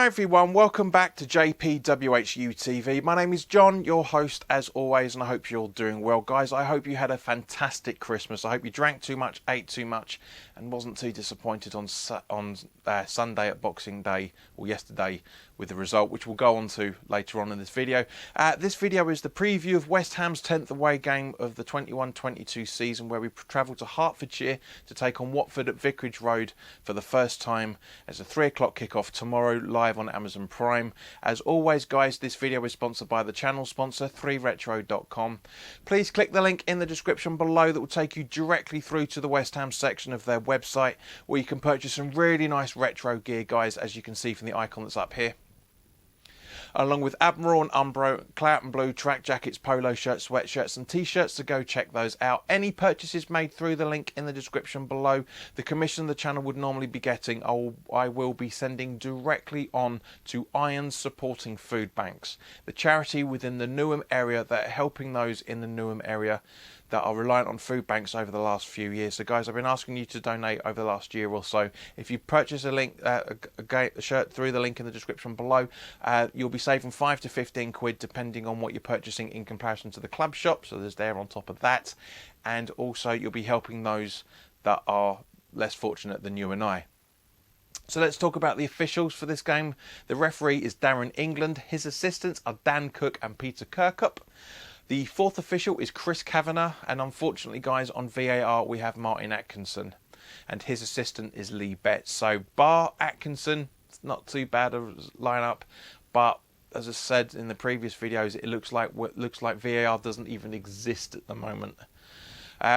everyone, welcome back to WHU TV. My name is John, your host as always, and I hope you're all doing well, guys. I hope you had a fantastic Christmas. I hope you drank too much, ate too much, and wasn't too disappointed on Sunday at Boxing Day, or yesterday, with the result, which we'll go on to later on in this video. This video is the preview of West Ham's 10th away game of the 21-22 season, where we travel to Hertfordshire to take on Watford at Vicarage Road for the first time. It's a 3 o'clock kickoff tomorrow, live on Amazon Prime. As always, guys, this video is sponsored by the channel sponsor, 3retro.com. Please click the link in the description below that will take you directly through to the West Ham section of their website, where you can purchase some really nice retro gear, guys, as you can see from the icon that's up here, along with Admiral and Umbro, Clout and Blue track jackets, polo shirts, sweatshirts and t-shirts, so go check those out. Any purchases made through the link in the description below, the commission the channel would normally be getting, I will be sending directly on to Iron's Supporting Food Banks, the charity within the Newham area that are helping those in the Newham area that are reliant on food banks over the last few years. So guys, I've been asking you to donate over the last year or so. If you purchase a shirt through the link in the description below, you'll be saving 5 to 15 quid depending on what you're purchasing in comparison to the club shop, so there's there on top of that, and also you'll be helping those that are less fortunate than you and I. So let's talk about the officials for this game. The referee is Darren England. His assistants are Dan Cook and Peter Kirkup. The fourth official is Chris Kavanagh, and unfortunately, guys, on VAR we have Martin Atkinson, and his assistant is Lee Betts. So bar Atkinson, it's not too bad a lineup, but as I said in the previous videos, it looks like VAR doesn't even exist at the moment.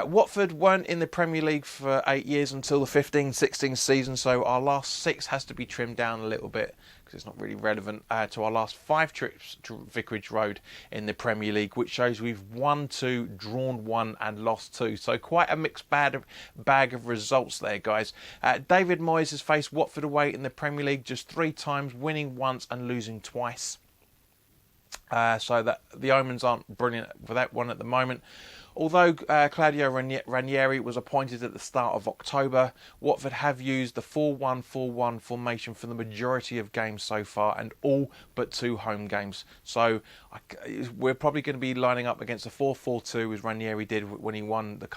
Watford weren't in the Premier League for 8 years until the 15-16 season, so our last 6 has to be trimmed down a little bit because it's not really relevant to our last 5 trips to Vicarage Road in the Premier League, which shows we've won 2, drawn 1 and lost 2. So quite a mixed bag of results there, guys. David Moyes has faced Watford away in the Premier League just 3 times, winning once and losing twice. So that the omens aren't brilliant for that one at the moment. Although Claudio Ranieri was appointed at the start of October, Watford have used the 4-1-4-1 formation for the majority of games so far, and all but 2 home games. So we're probably going to be lining up against a 4-4-2 as Ranieri did when he won the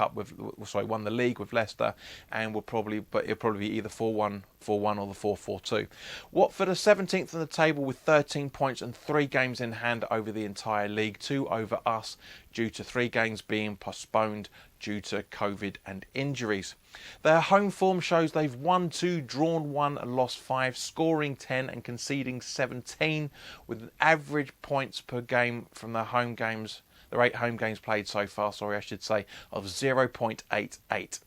won the league with Leicester, and it'll probably be either 4-1-4-1 or the 4-4-2. Watford are 17th on the table with 13 points and 3 games in hand over the entire league, 2 over us, due to 3 games being postponed due to COVID and injuries. Their home form shows they've won 2, drawn 1 and lost 5, scoring 10 and conceding 17, with an average points per game from their home games, their 8 home games played so far, of 0.88.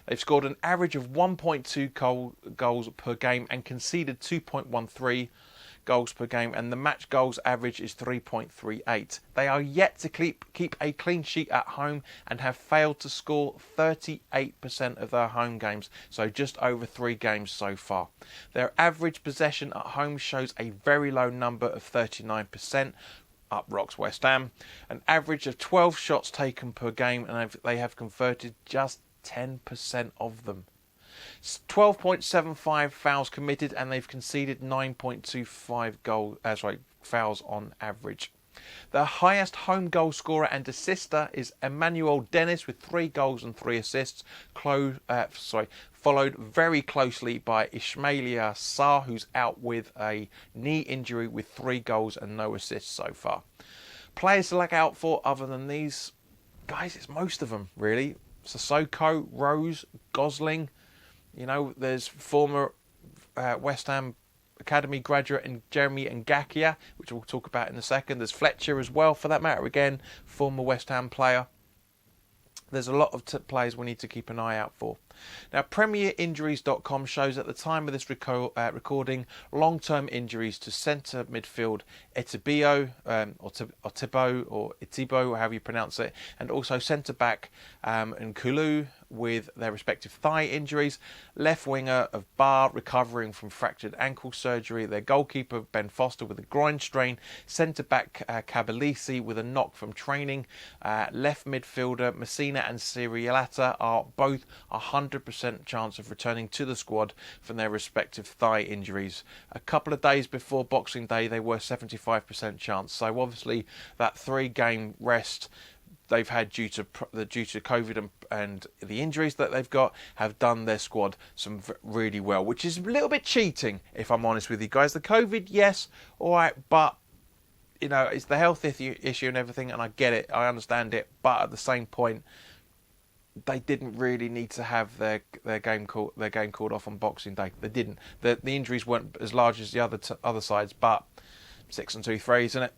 They've scored an average of 1.2 goals per game and conceded 2.13 goals per game, and the match goals average is 3.38. They are yet to keep a clean sheet at home and have failed to score 38% of their home games, so just over 3 games so far. Their average possession at home shows a very low number of 39%, up rocks West Ham, an average of 12 shots taken per game, and they have converted just 10% of them. 12.75 fouls committed, and they've conceded 9.25 fouls on average. The highest home goal scorer and assister is Emmanuel Dennis with 3 goals and 3 assists, followed very closely by Ismaila Sarr, who's out with a knee injury with 3 goals and no assists so far. Players to look out for other than these, guys, it's most of them really. Sissoko, Rose, Gosling. You know, there's former West Ham Academy graduate and Jeremy Ngakia, which we'll talk about in a second. There's Fletcher as well, for that matter, again, former West Ham player. There's a lot of players we need to keep an eye out for. Now, PremierInjuries.com shows at the time of this recording long-term injuries to centre midfield Etibo, or Itibo, or however you pronounce it, and also centre-back Nkulu, with their respective thigh injuries. Left winger of Bar recovering from fractured ankle surgery. Their goalkeeper Ben Foster with a groin strain. Centre back Cabalisi with a knock from training. Left midfielder Messina and Sirialata are both 100% chance of returning to the squad from their respective thigh injuries. A couple of days before Boxing Day they were 75% chance. So obviously that 3-game rest they've had due to COVID and the injuries that they've got have done their squad really well, which is a little bit cheating, if I'm honest with you guys. The COVID, yes, all right, but you know, it's the health issue and everything, and I get it, I understand it, but at the same point, they didn't really need to have their game called off on Boxing Day. They didn't. The injuries weren't as large as the other sides, but 6 and 2-3, isn't it?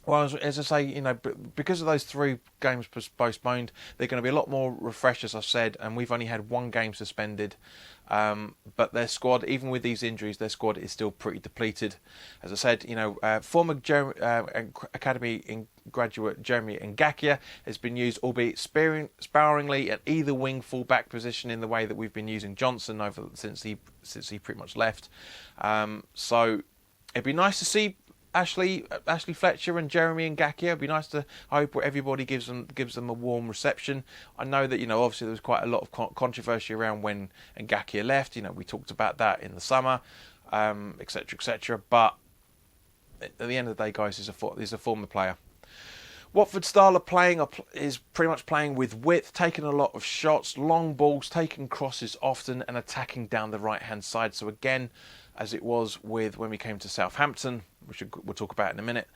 Well, as I say, you know, because of those 3 games postponed, they're going to be a lot more refreshed, as I said, and we've only had 1 game suspended. But their squad, even with these injuries, their squad is still pretty depleted. As I said, you know, former academy graduate Jeremy Ngakia has been used, albeit sparingly, at either wing full-back position in the way that we've been using Johnson since he pretty much left. So it'd be nice to see Ashley Fletcher and Jeremy Ngakia. It'd be nice to hope everybody gives them a warm reception. I know that, you know, obviously there was quite a lot of controversy around when Ngakia left. You know, we talked about that in the summer, etc., etc. But at the end of the day, guys, he's a former player. Watford's style of playing is pretty much playing with width, taking a lot of shots, long balls, taking crosses often, and attacking down the right-hand side. So again, as it was with when we came to Southampton, which we'll talk about in a minute,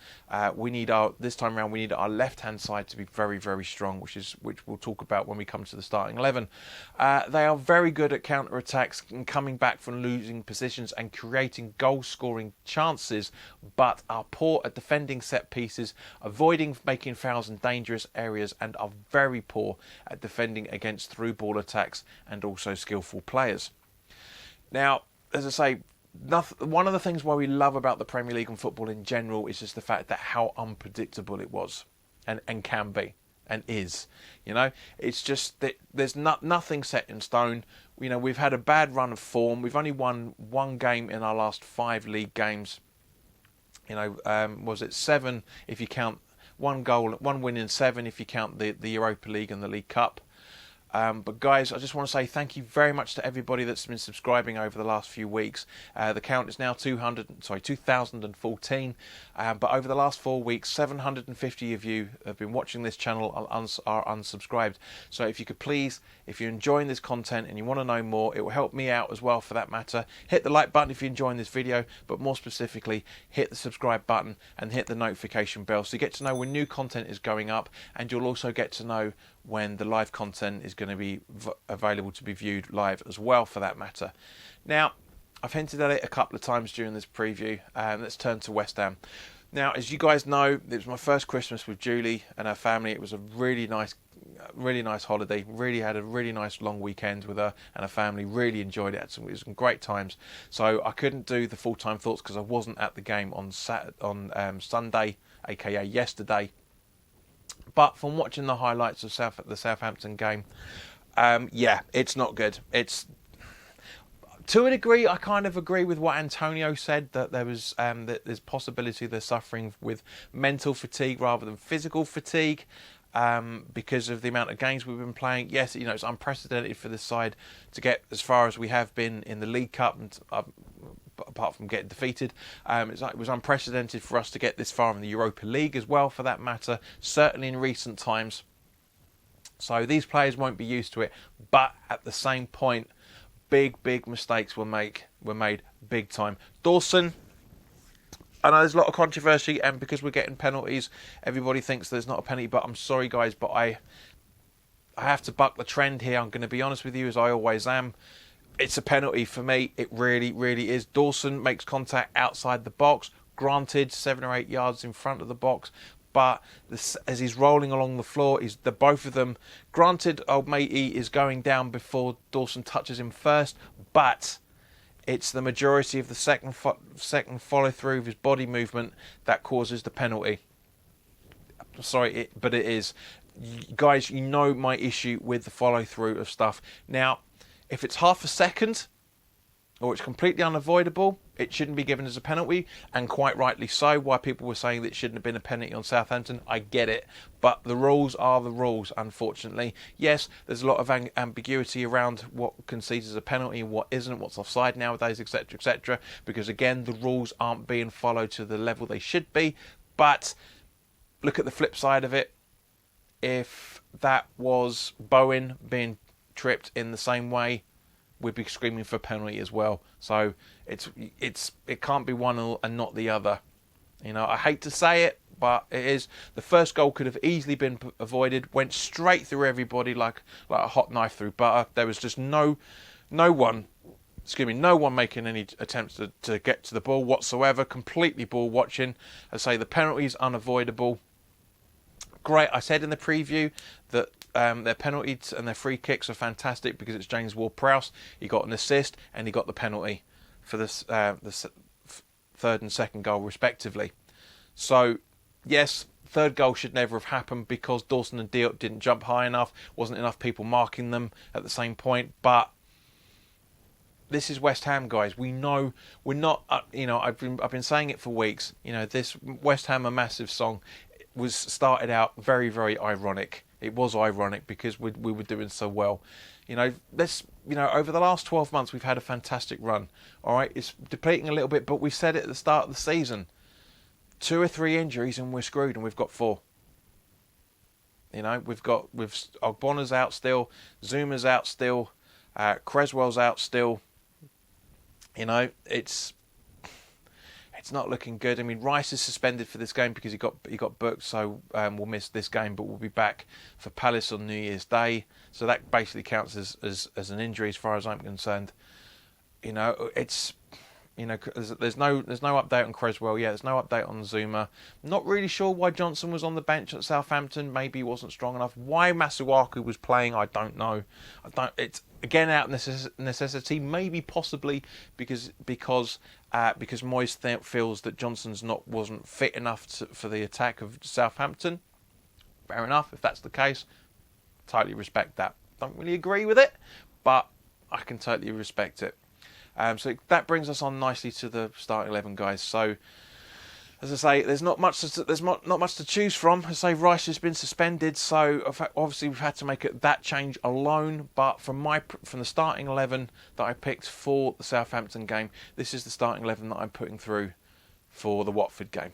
this time around we need our left-hand side to be very, very strong, which we'll talk about when we come to the starting 11. They are very good at counter-attacks and coming back from losing positions and creating goal-scoring chances, but are poor at defending set pieces, avoiding making fouls in dangerous areas, and are very poor at defending against through-ball attacks and also skillful players. Now, as I say, one of the things why we love about the Premier League and football in general is just the fact that how unpredictable it was and can be and is. You know, it's just that there's nothing set in stone. You know, we've had a bad run of form. We've only won 1 game in our last 5 league games. You know, was it 7 if you count 1 win in 7 if you count the Europa League and the League Cup. But guys, I just want to say thank you very much to everybody that's been subscribing over the last few weeks. The count is now 2014. But over the last 4 weeks, 750 of you have been watching this channel are unsubscribed. So if you could please, if you're enjoying this content and you want to know more, it will help me out as well for that matter. Hit the like button if you're enjoying this video, but more specifically, hit the subscribe button and hit the notification bell so you get to know when new content is going up, and you'll also get to know when the live content is going to be available to be viewed live as well for that matter. Now, I've hinted at it a couple of times during this preview. Let's turn to West Ham. Now, as you guys know, it was my first Christmas with Julie and her family. It was a really nice holiday. Really had a really nice long weekend with her and her family. Really enjoyed it. It was some great times. So I couldn't do the full-time thoughts because I wasn't at the game on Sunday, aka yesterday. But from watching the highlights of the Southampton game, yeah, it's not good. It's, to a degree, I kind of agree with what Antonio said, that there's possibility they're suffering with mental fatigue rather than physical fatigue because of the amount of games we've been playing. Yes, you know, it's unprecedented for this side to get as far as we have been in the League Cup, and apart from getting defeated, it was unprecedented for us to get this far in the Europa League as well, for that matter, certainly in recent times. So these players won't be used to it, but at the same point, big mistakes were made big time. Dawson, I know there's a lot of controversy, and because we're getting penalties, everybody thinks there's not a penalty, but I'm sorry guys, but I have to buck the trend here. I'm going to be honest with you, as I always am. It's a penalty for me. It really is. Dawson makes contact outside the box. Granted, 7 or 8 yards in front of the box. But as he's rolling along the floor, both of them. Granted, old matey is going down before Dawson touches him first. But it's the majority of the second follow through of his body movement that causes the penalty. Sorry, but it is. guys, you know my issue with the follow through of stuff. Now, if it's half a second or it's completely unavoidable, it shouldn't be given as a penalty, and quite rightly so. Why people were saying that it shouldn't have been a penalty on Southampton, I get it, but the rules are the rules, unfortunately. Yes, there's a lot of ambiguity around what concedes as a penalty and what isn't, what's offside nowadays, etc., etc., because again, the rules aren't being followed to the level they should be. But look at the flip side of it. If that was Bowen being tripped in the same way, we'd be screaming for penalty as well. So it can't be one and not the other. You know, I hate to say it, but it is. The first goal could have easily been avoided. Went straight through everybody like a hot knife through butter. There was just no one making any attempts to get to the ball whatsoever. Completely ball watching. I say the penalty is unavoidable. Great. I said in the preview that their penalties and their free kicks are fantastic because it's James Ward-Prowse. He got an assist and he got the penalty for the third and second goal respectively. So, yes, third goal should never have happened because Dawson and Diop didn't jump high enough. Wasn't enough people marking them at the same point. But this is West Ham, guys. We know we're not. I've been saying it for weeks. You know, this West Ham a massive song was started out very, very ironic. It was ironic because we were doing so well. Over the last 12 months we've had a fantastic run. All right, it's depleting a little bit, but we said it at the start of the season. 2 or 3 injuries and we're screwed, and we've got 4. We've Ogbonna's out still, Zuma's out still, Creswell's out still. It's not looking good. I mean, Rice is suspended for this game because he got booked, so we'll miss this game, but we'll be back for Palace on New Year's Day. So that basically counts as an injury as far as I'm concerned. There's no update on Creswell yet. There's no update on Zuma. Not really sure why Johnson was on the bench at Southampton. Maybe he wasn't strong enough. Why Masuaku was playing, I don't know. It's again out of necessity. Maybe possibly because Moyes feels that Johnson's wasn't fit enough for the attack of Southampton. Fair enough. If that's the case, totally respect that. Don't really agree with it, but I can totally respect it. So that brings us on nicely to the starting 11, guys. So, as I say, there's not much to choose from. As I say, Rice has been suspended, so obviously we've had to make that change alone. But from the starting 11 that I picked for the Southampton game, this is the starting 11 that I'm putting through for the Watford game.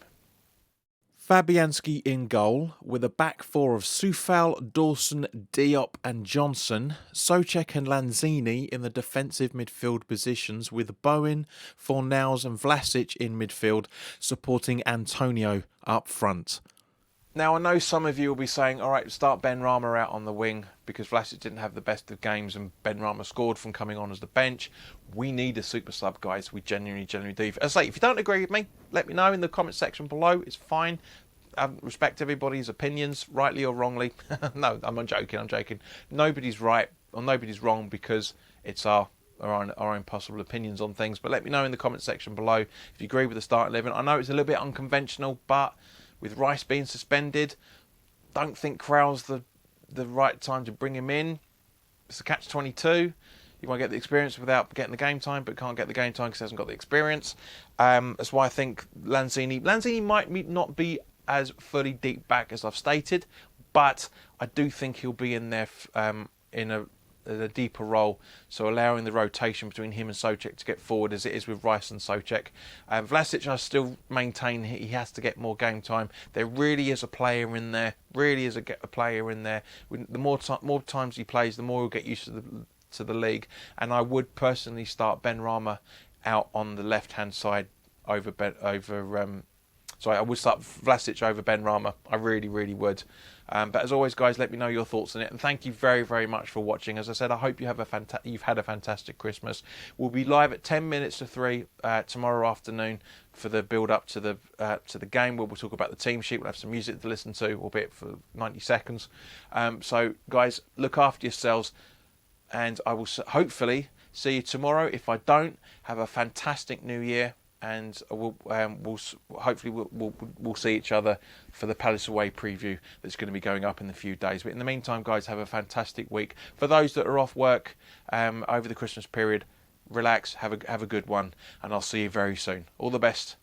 Fabianski in goal, with a back 4 of Soufal, Dawson, Diop and Johnson. Souček and Lanzini in the defensive midfield positions, with Bowen, Fornals and Vlasic in midfield, supporting Antonio up front. Now, I know some of you will be saying, all right, start Ben Rama out on the wing because Vlasic didn't have the best of games and Ben Rama scored from coming on as the bench. We need a super sub, guys. We genuinely do. As I say, if you don't agree with me, let me know in the comment section below. It's fine. I respect everybody's opinions, rightly or wrongly. No, I'm joking. Nobody's right or nobody's wrong because it's our own possible opinions on things. But let me know in the comment section below if you agree with the starting 11. I know it's a little bit unconventional, but with Rice being suspended, don't think Crowell's the right time to bring him in. It's a catch-22. You want to get the experience without getting the game time, but can't get the game time because he hasn't got the experience. That's why I think Lanzini might not be as fully deep back as I've stated, but I do think he'll be in there in a deeper role, so allowing the rotation between him and Souček to get forward as it is with Rice and Souček. Vlasic, I still maintain he has to get more game time. There really is a player in there. The more times he plays, the more he'll get used to the league. And I would personally start Ben Rama out on the left-hand side I would start Vlasic over Ben Rama. I really, really would. But as always, guys, let me know your thoughts on it. And thank you very, very much for watching. As I said, I hope you've had a fantastic Christmas. We'll be live at 10 minutes to 3 tomorrow afternoon for the build-up to the game, where we'll talk about the team sheet. We'll have some music to listen to, albeit for 90 seconds. So, guys, look after yourselves. And I will hopefully see you tomorrow. If I don't, have a fantastic new year. and hopefully we'll see each other for the Palace away preview that's going to be going up in a few days. But in the meantime, guys, have a fantastic week. For those that are off work over the Christmas period, relax, have a good one, and I'll see you very soon. All the best.